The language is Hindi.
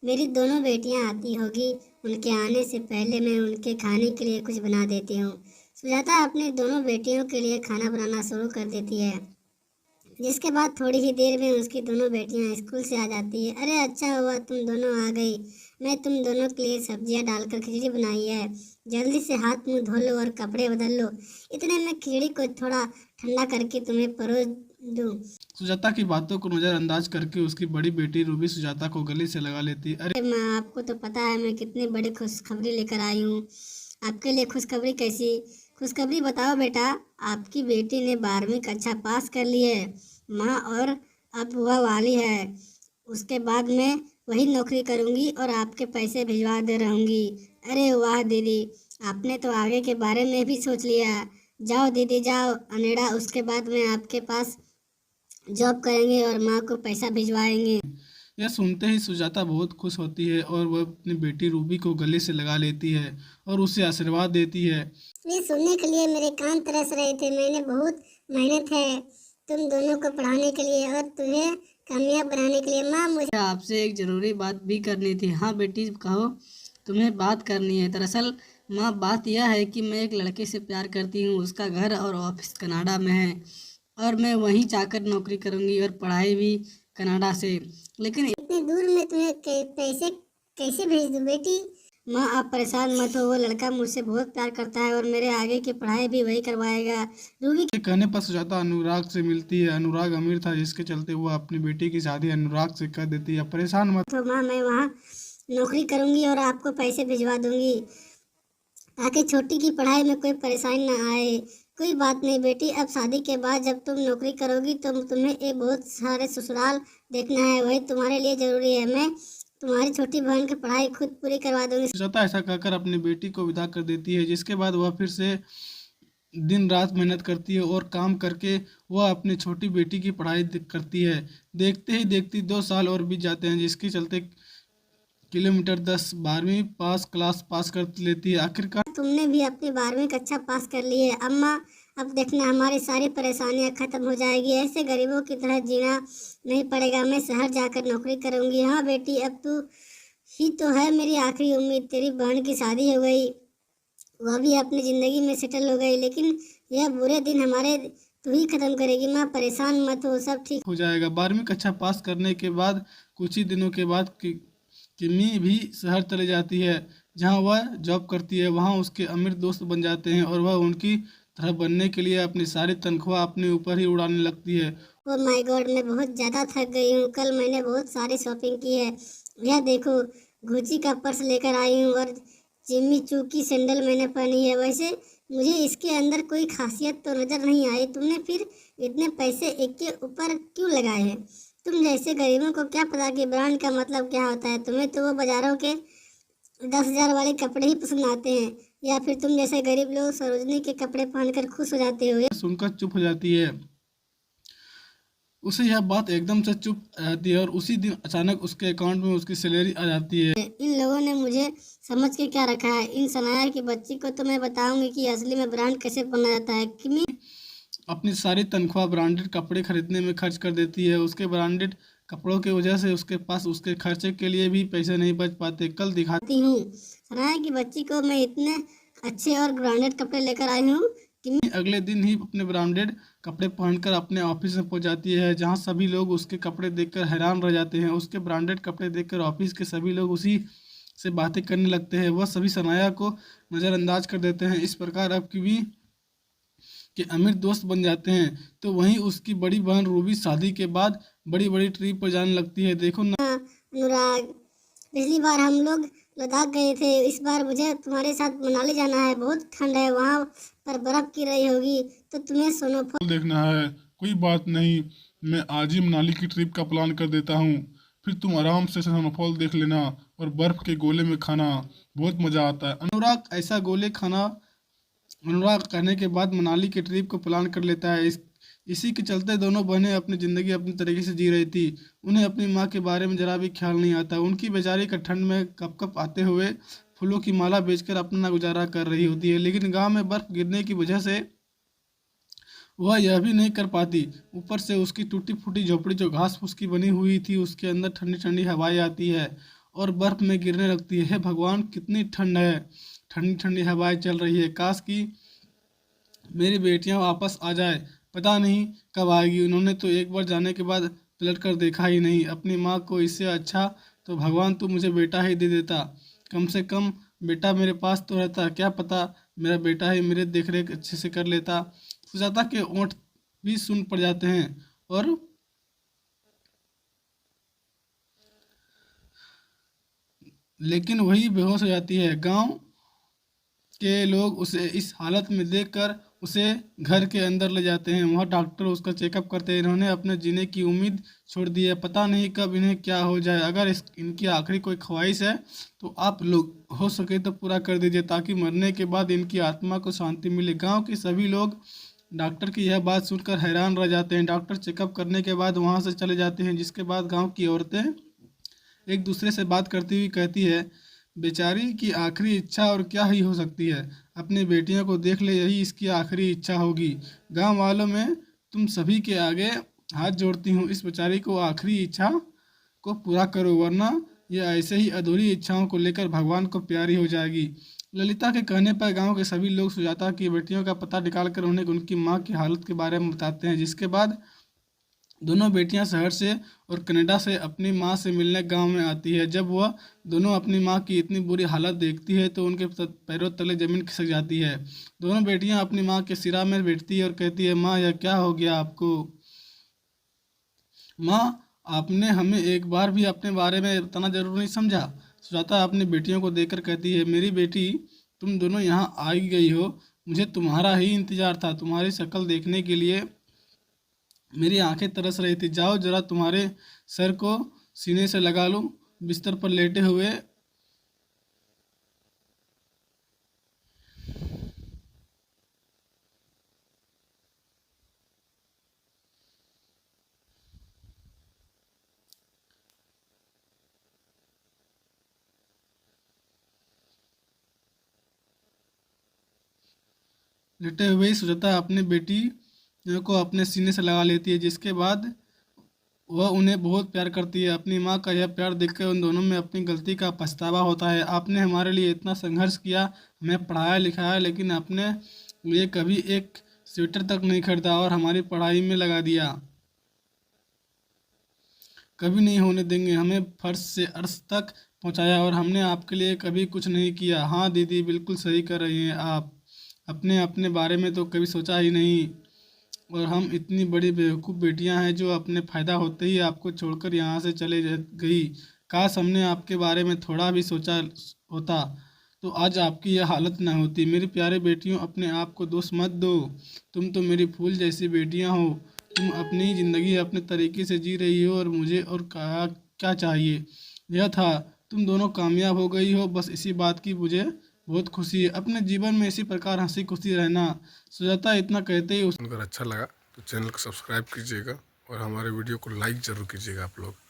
मेरी दोनों बेटियां आती होगी, उनके आने से पहले मैं उनके खाने के लिए कुछ बना देती हूँ। सुजाता अपनी दोनों बेटियों के लिए खाना बनाना शुरू कर देती है, जिसके बाद थोड़ी ही देर में उसकी दोनों बेटियां स्कूल से आ जाती है। अरे अच्छा हुआ तुम दोनों आ गई, मैं तुम दोनों के लिए सब्जियां डालकर खिचड़ी बनाई है। जल्दी से हाथ मुंह धो लो और कपड़े बदल लो, इतने में खिचड़ी को थोड़ा ठंडा करके तुम्हें परोस दूं। सुजाता की बातों को नजरअंदाज करके उसकी बड़ी बेटी रूबी सुजाता को गले से लगा लेती। अरे अरे माँ, आपको तो पता है मैं कितनी बड़ी खुशखबरी लेकर आई हूँ। आपके लिए खुशखबरी कैसी? खुशखबरी बताओ बेटा। आपकी बेटी ने 12वीं कक्षा पास कर ली है माँ, और अब वह वाली है। उसके बाद मैं वही नौकरी करूँगी और आपके पैसे भिजवा दे रहूँगी। अरे वाह दीदी, आपने तो आगे के बारे में भी सोच लिया। जाओ दीदी जाओ, अनेड़ा उसके बाद में आपके पास जॉब करेंगे और माँ को पैसा भिजवाएंगे। यह सुनते ही सुजाता बहुत खुश होती है और वह अपनी बेटी रूबी को गले से लगा लेती है और उसे आशीर्वाद देती है। ये सुनने के लिए मेरे कान तरस रहे थे। मैंने बहुत मेहनत है तुम दोनों को पढ़ाने के लिए और तुम्हें कामयाब बनाने के लिए। माँ, मुझे आपसे एक ज़रूरी बात भी करनी थी। हाँ बेटी कहो, तुम्हें बात करनी है। दरअसल माँ, बात यह है कि मैं एक लड़के से प्यार करती हूँ। उसका घर और ऑफिस कनाडा में है और मैं वहीं जाकर नौकरी करूँगी और पढ़ाई भी कनाडा से। लेकिन इतने दूर में तुम्हें पैसे कैसे भेज दूँ बेटी? माँ, आप परेशान मत हो, वो लड़का मुझसे बहुत प्यार करता है और मेरे आगे की पढ़ाई भी वही करवाएगा। रूबी ये कहने पर सुजाता अनुराग से मिलती है। अनुराग अमीर था, जिसके चलते वह अपनी बेटी की शादी अनुराग से कर देती है। परेशान मत तो माँ, मैं वहाँ नौकरी करूँगी और आपको पैसे भिजवा दूँगी ताकि छोटी की पढ़ाई में कोई परेशानी ना आए। कोई बात नहीं बेटी, अब शादी के बाद जब तुम नौकरी करोगी तो तुम्हें एक बहुत सारे ससुराल देखना है, वही तुम्हारे लिए जरूरी है। मैं तुम्हारी छोटी बहन की पढ़ाई खुद पूरी करवा दूंगी। सुजाता ऐसा कहकर अपनी बेटी को विदा कर देती है, जिसके बाद वह फिर से दिन रात मेहनत करती है और काम करके वह अपनी छोटी बेटी की पढ़ाई करती है। देखते ही देखती 2 साल और बीत जाते हैं, जिसके चलते किलोमीटर 10 12वीं पास क्लास पास कर लेती है आखिरकार। तुमने भी अपनी 12वीं कक्षा पास कर ली है अम्मा। अब देखना हमारी सारी परेशानियां खत्म हो जाएगी, ऐसे गरीबों की तरह जीना नहीं पड़ेगा। मैं शहर जाकर नौकरी करूंगी। हाँ बेटी, अब तू ही तो है मेरी आखिरी उम्मीद। तेरी बहन की शादी हो गई, वह भी अपनी जिंदगी में सेटल हो गई, लेकिन यह बुरे दिन हमारे तू ही खत्म करेगी। माँ, परेशान मत हो, सब ठीक हो जाएगा। 12वीं कक्षा पास करने के बाद कुछ ही दिनों के बाद किमी भी शहर चले जाती है, जहां वह जॉब करती है। वहां उसके अमीर दोस्त बन जाते हैं और वह उनकी तरह बनने के लिए अपनी सारी तनख्वाह अपने ऊपर ही उड़ाने लगती है। ओ माय गॉड, मैं बहुत ज़्यादा थक गई हूँ। कल मैंने बहुत सारी शॉपिंग की है। यह देखो, गुची का पर्स लेकर आई हूँ और जिम्मी चू की सैंडल मैंने पहनी है। वैसे मुझे इसके अंदर कोई खासियत तो नज़र नहीं आई। तुमने फिर इतने पैसे एक के ऊपर क्यों लगाए हैं? तुम जैसे गरीबों को क्या पता कि ब्रांड का मतलब क्या होता है। तुम्हें तो वो बाजारों के 10,000 वाले कपड़े ही पसंद आते हैं, या फिर तुम जैसे गरीब लोग सरोजनी के कपड़े पहनकर खुश हो जाते हो। सुनकर चुप हो जाती है। उसे यह बात एकदम से चुप रहती है और उसी दिन अचानक उसके अकाउंट में उसकी सैलरी आ जाती है। इन लोगों ने मुझे समझ के क्या रखा है? इन सनाया की बच्ची को तो मैं बताऊंगी कि असली में ब्रांड कैसे पहना जाता है। किमी अपनी सारी तनख्वाह ब्रांडेड कपड़े खरीदने में खर्च कर देती है। उसके ब्रांडेड कपड़ों की वजह से उसके पास उसके खर्चे के लिए भी पैसे नहीं बच पाते। कल दिखा ती हूँ, सनाया की बच्ची को मैं इतने अच्छे और ब्रांडेड कपड़े लेकर आई हूँ। किमी अगले दिन ही अपने ब्रांडेड कपड़े पहनकर अपने ऑफिस में पहुंच जाती है, जहां सभी लोग उसके कपड़े देखकर हैरान रह जाते हैं। उसके ब्रांडेड कपड़े देखकर ऑफिस के सभी लोग उसी से बातें करने लगते हैं। वह सभी सनाया को नज़रअंदाज कर देते हैं। इस प्रकार अब किवी के अमीर दोस्त बन जाते हैं। तो वहीं उसकी बड़ी बहन रूबी शादी के बाद बड़ी बड़ी ट्रिप पर जाने लगती है। देखो ना, अनुराग, पिछली बार हम लोग लद्दाख गए थे, इस बार मुझे तुम्हारे साथ मनाली जाना है। बहुत ठंड है, वहाँ पर बर्फ गिर रही होगी, तो तुम्हें स्नोफॉल देखना है। कोई बात नहीं, मैं आज ही मनाली की ट्रिप का प्लान कर देता हूँ। फिर तुम आराम से स्नोफॉल देख लेना और बर्फ के गोले में खाना, बहुत मज़ा आता है। अनुराग कहने के बाद मनाली के ट्रिप को प्लान कर लेता है। इसी के चलते दोनों बहनें अपनी ज़िंदगी अपनी तरीके से जी रही थी। उन्हें अपनी माँ के बारे में जरा भी ख्याल नहीं आता। उनकी बेचारी का ठंड में कप कप आते हुए फूलों की माला बेचकर अपना गुजारा कर रही होती है, लेकिन गांव में बर्फ गिरने की वजह से वह यह भी नहीं कर पाती। ऊपर से उसकी टूटी फूटी झोपड़ी जो घास फूस की बनी हुई थी, उसके अंदर ठंडी ठंडी हवाएं आती है और बर्फ़ में गिरने लगती है। हे भगवान, कितनी ठंड है, ठंडी ठंडी हवाएं चल रही है। काश कि मेरी बेटियां वापस आ जाए, पता नहीं कब आएगी। उन्होंने तो एक बार जाने के बाद पलट कर देखा ही नहीं अपनी माँ को। इससे अच्छा तो भगवान तू मुझे बेटा ही दे देता, कम से कम बेटा मेरे पास तो रहता। क्या पता मेरा बेटा ही मेरे देख रेख अच्छे से कर लेता। सुजाता के ओंठ भी सुन पड़ जाते हैं और लेकिन वही बेहोश हो जाती है। गांव के लोग उसे इस हालत में देखकर उसे घर के अंदर ले जाते हैं। वहाँ डॉक्टर उसका चेकअप करते हैं। इन्होंने अपने जीने की उम्मीद छोड़ दी है, पता नहीं कब इन्हें क्या हो जाए। अगर इनकी आखिरी कोई ख्वाहिश है तो आप लोग हो सके तो पूरा कर दीजिए, ताकि मरने के बाद इनकी आत्मा को शांति मिले। गांव के सभी लोग डॉक्टर की यह बात सुनकर हैरान रह जाते हैं। डॉक्टर चेकअप करने के बाद वहाँ से चले जाते हैं, जिसके बाद गाँव की औरतें एक दूसरे से बात करती हुई कहती है, बेचारी की आखिरी इच्छा और क्या ही हो सकती है। अपनी बेटियों को देख ले, यही इसकी आखिरी इच्छा होगी। गांव वालों में तुम सभी के आगे हाथ जोड़ती हूँ, इस बेचारी को आखिरी इच्छा को पूरा करो, वरना ये ऐसे ही अधूरी इच्छाओं को लेकर भगवान को प्यारी हो जाएगी। ललिता के कहने पर गांव के सभी लोग सुजाता की बेटियों का पता निकालकर उन्हें उनकी माँ की हालत के बारे में बताते हैं, जिसके बाद दोनों बेटियां शहर से और कनाडा से अपनी माँ से मिलने गांव में आती है। जब वह दोनों अपनी माँ की इतनी बुरी हालत देखती है तो उनके पैरों तले जमीन खिसक जाती है। दोनों बेटियां अपनी माँ के सिरा में बैठती है और कहती है, माँ यह क्या हो गया आपको? माँ, आपने हमें एक बार भी अपने बारे में बताना जरूर नहीं समझा। सुजाता अपनी बेटियों को देखकर कहती है, मेरी बेटी, तुम दोनों यहाँ आई गई हो, मुझे तुम्हारा ही इंतजार था। तुम्हारी शक्ल देखने के लिए मेरी आंखें तरस रही थी। जाओ जरा तुम्हारे सर को सीने से लगा लूं। बिस्तर पर लेटे हुए ही सुजाता अपनी बेटी को अपने सीने से लगा लेती है, जिसके बाद वह उन्हें बहुत प्यार करती है। अपनी माँ का यह प्यार देखकर उन दोनों में अपनी गलती का पछतावा होता है। आपने हमारे लिए इतना संघर्ष किया, हमें पढ़ाया लिखाया, लेकिन अपने लिए कभी एक स्वेटर तक नहीं खरीदा और हमारी पढ़ाई में लगा दिया। कभी नहीं होने देंगे। हमें फर्श से अर्श तक पहुंचाया और हमने आपके लिए कभी कुछ नहीं किया। हाँ दीदी, बिल्कुल सही कर रही हैं आप। अपने अपने बारे में तो कभी सोचा ही नहीं, और हम इतनी बड़ी बेवकूफ़ बेटियां हैं जो अपने फ़ायदा होते ही आपको छोड़कर यहाँ से गई। काश हमने आपके बारे में थोड़ा भी सोचा होता तो आज आपकी यह हालत न होती। मेरी प्यारे बेटियों, अपने आप को दोष मत दो। तुम तो मेरी फूल जैसी बेटियां हो। तुम अपनी ज़िंदगी अपने तरीके से जी रही हो और मुझे और क्या चाहिए। यह था, तुम दोनों कामयाब हो गई हो, बस इसी बात की मुझे बहुत खुशी है। अपने जीवन में इसी प्रकार हंसी खुशी रहना। सुजाता इतना कहते ही अगर अच्छा लगा तो चैनल को सब्सक्राइब कीजिएगा और हमारे वीडियो को लाइक ज़रूर कीजिएगा आप लोग।